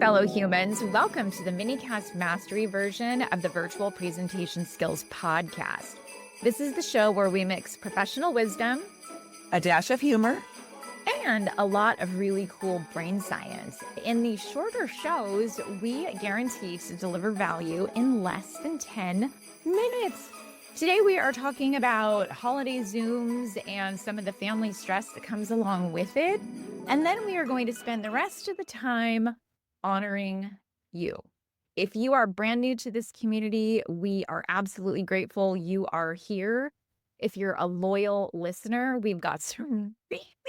fellow humans. Welcome to the Minicast Mastery version of the Virtual Presentation Skills podcast. This is the show where we mix professional wisdom, a dash of humor, and a lot of really cool brain science. In these shorter shows, we guarantee to deliver value in less than 10 minutes. Today, we are talking about holiday Zooms and some of the family stress that comes along with it. And then we are going to spend the rest of the time honoring you. If you are brand new to this community, we are absolutely grateful you are here. If you're a loyal listener, we've got some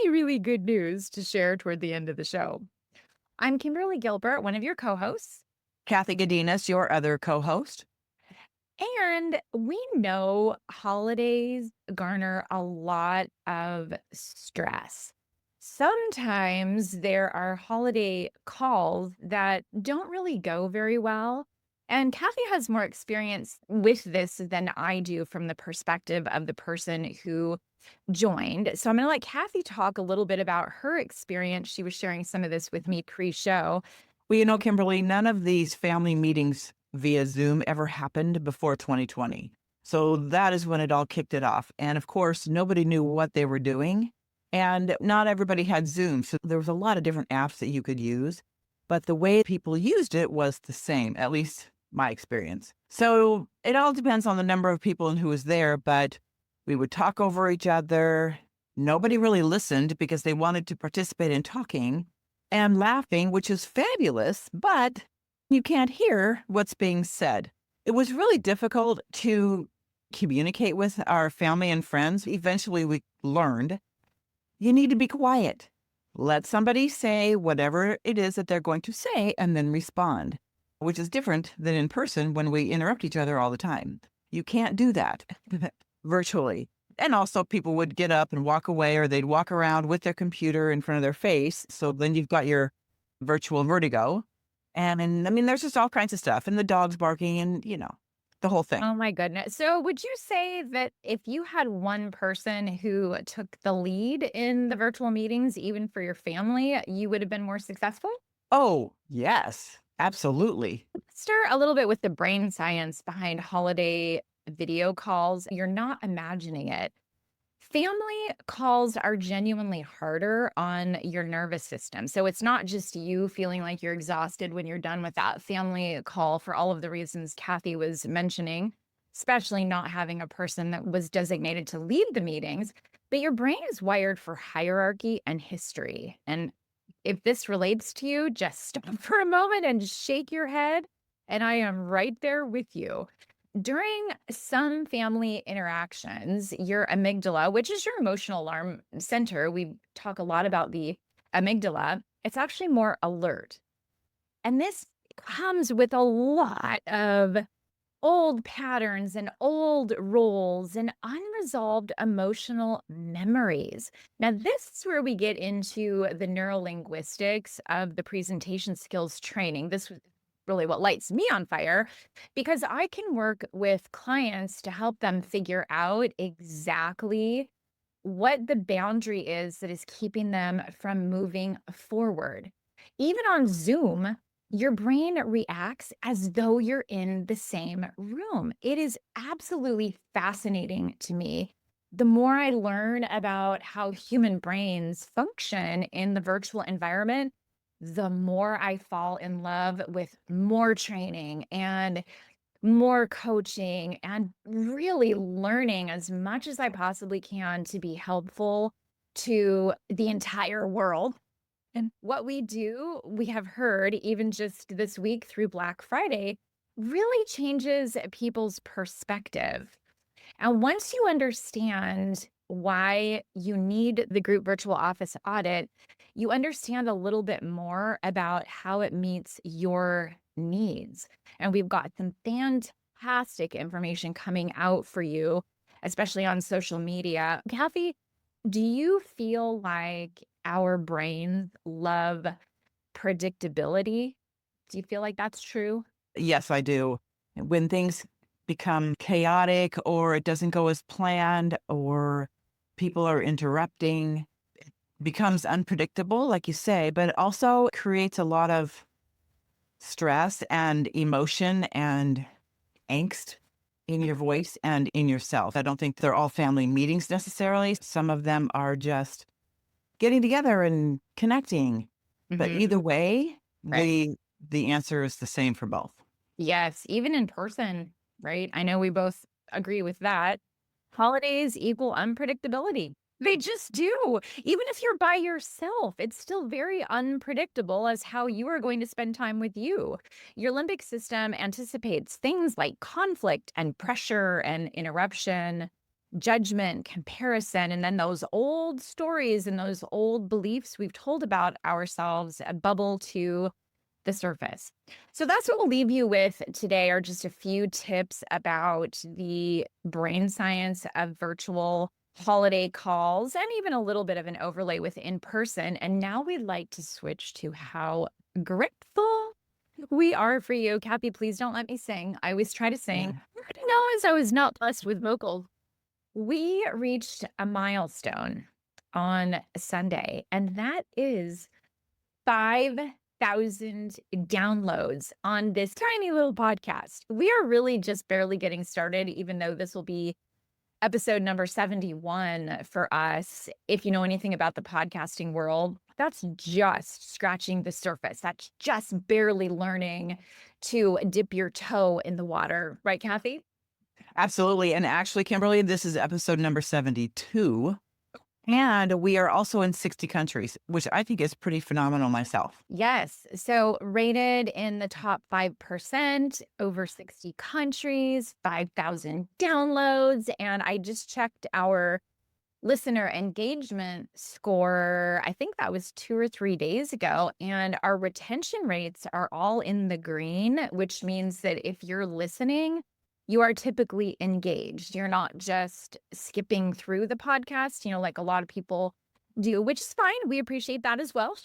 really good news to share toward the end of the show. I'm Kimberly Gilbert, one of your co-hosts. Kathy Godinez, your other co-host. And we know holidays garner a lot of stress. Sometimes there are holiday calls that don't really go very well. And Kathy has more experience with this than I do from the perspective of the person who joined. So I'm going to let Kathy talk a little bit about her experience. She was sharing some of this with me pre-show. Well, Kimberly, none of these family meetings via Zoom ever happened before 2020. So that is when it all kicked it off. And of course, nobody knew what they were doing. And not everybody had Zoom. So there was a lot of different apps that you could use. But the way people used it was the same, at least my experience. So it all depends on the number of people and who was there. But we would talk over each other. Nobody really listened because they wanted to participate in talking and laughing, which is fabulous. But you can't hear what's being said. It was really difficult to communicate with our family and friends. Eventually, we learned you need to be quiet. Let somebody say whatever it is that they're going to say and then respond, which is different than in person when we interrupt each other all the time. You can't do that virtually. And also people would get up and walk away, or they'd walk around with their computer in front of their face. So then you've got your virtual vertigo. And I mean, there's just all kinds of stuff, and the dog's barking and, the whole thing. Oh my goodness. So would you say that if you had one person who took the lead in the virtual meetings, even for your family, you would have been more successful? Oh, yes, absolutely. Let's start a little bit with the brain science behind holiday video calls. You're not imagining it. Family calls are genuinely harder on your nervous system. So it's not just you feeling like you're exhausted when you're done with that family call for all of the reasons Kathy was mentioning, especially not having a person that was designated to lead the meetings, but your brain is wired for hierarchy and history. And if this relates to you, just stop for a moment and shake your head. And I am right there with you. During some family interactions, your amygdala, which is your emotional alarm center, we talk a lot about the amygdala, it's actually more alert. And this comes with a lot of old patterns and old roles and unresolved emotional memories. Now, this is where we get into the neurolinguistics of the presentation skills training. This was really what lights me on fire, because I can work with clients to help them figure out exactly what the boundary is that is keeping them from moving forward. Even on Zoom, your brain reacts as though you're in the same room. It is absolutely fascinating to me. The more I learn about how human brains function in the virtual environment, the more I fall in love with more training and more coaching and really learning as much as I possibly can to be helpful to the entire world. And what we do, we have heard even just this week through Black Friday, really changes people's perspective. And once you understand why you need the group virtual office audit, you understand a little bit more about how it meets your needs. And we've got some fantastic information coming out for you, especially on social media. Kathy, do you feel like our brains love predictability? Do you feel like that's true? Yes, I do. When things become chaotic or it doesn't go as planned or people are interrupting, it becomes unpredictable, like you say, but it also creates a lot of stress and emotion and angst in your voice and in yourself. I don't think they're all family meetings necessarily. Some of them are just getting together and connecting. But Hmm. either way, Right. the answer is the same for both. Yes, even in person, right? I know we both agree with that. Holidays equal unpredictability. They just do. Even if you're by yourself, it's still very unpredictable as how you are going to spend time with you. Your limbic system anticipates things like conflict and pressure and interruption, judgment, comparison, and then those old stories and those old beliefs we've told about ourselves bubble to the surface. So that's what we'll leave you with today are just a few tips about the brain science of virtual holiday calls and even a little bit of an overlay with in person. And now we'd like to switch to how grateful we are for you. Kathy, please don't let me sing. I always try to sing. Yeah. No, as I was not blessed with vocal. We reached a milestone on Sunday, and that is 5,000 downloads on this tiny little podcast. We are really just barely getting started, even though this will be episode number 71 for us. If you know anything about the podcasting world, that's just scratching the surface. That's just barely learning to dip your toe in the water. Right, Kathy? Absolutely. And actually, Kimberly, this is episode number 72. And we are also in 60 countries, which I think is pretty phenomenal myself. Yes. So rated in the top 5%, over 60 countries, 5,000 downloads. And I just checked our listener engagement score. I think that was 2 or 3 days ago. And our retention rates are all in the green, which means that if you're listening, you are typically engaged. You're not just skipping through the podcast, like a lot of people do, which is fine. We appreciate that as well.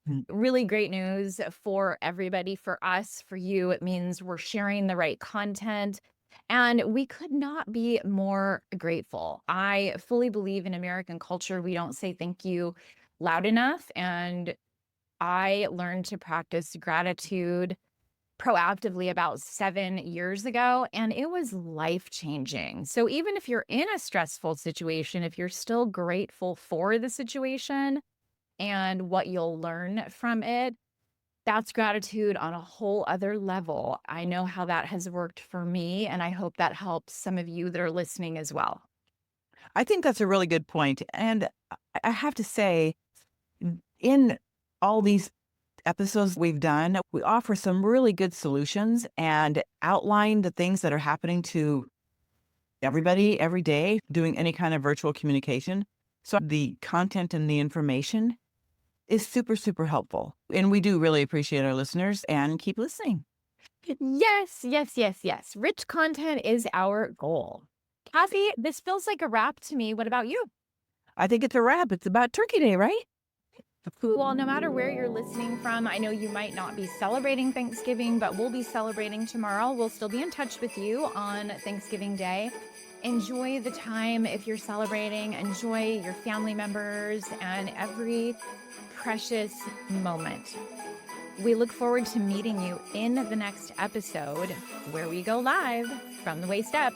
Mm. Really great news for everybody, for us, for you. It means we're sharing the right content. And we could not be more grateful. I fully believe in American culture. We don't say thank you loud enough. And I learned to practice gratitude proactively about 7 years ago, and it was life changing. So even if you're in a stressful situation, if you're still grateful for the situation and what you'll learn from it, that's gratitude on a whole other level. I know how that has worked for me, and I hope that helps some of you that are listening as well. I think that's a really good point. And I have to say, in all these episodes we've done, we offer some really good solutions and outline the things that are happening to everybody every day doing any kind of virtual communication. So the content and the information is super, super helpful. And we do really appreciate our listeners and keep listening. Yes, yes, yes, yes. Rich content is our goal. Kathy, this feels like a wrap to me. What about you? I think it's a wrap. It's about Turkey Day, right? Well, no matter where you're listening from, I know you might not be celebrating Thanksgiving, but we'll be celebrating tomorrow. We'll still be in touch with you on Thanksgiving Day. Enjoy the time if you're celebrating. Enjoy your family members and every precious moment. We look forward to meeting you in the next episode where we go live from the waist up.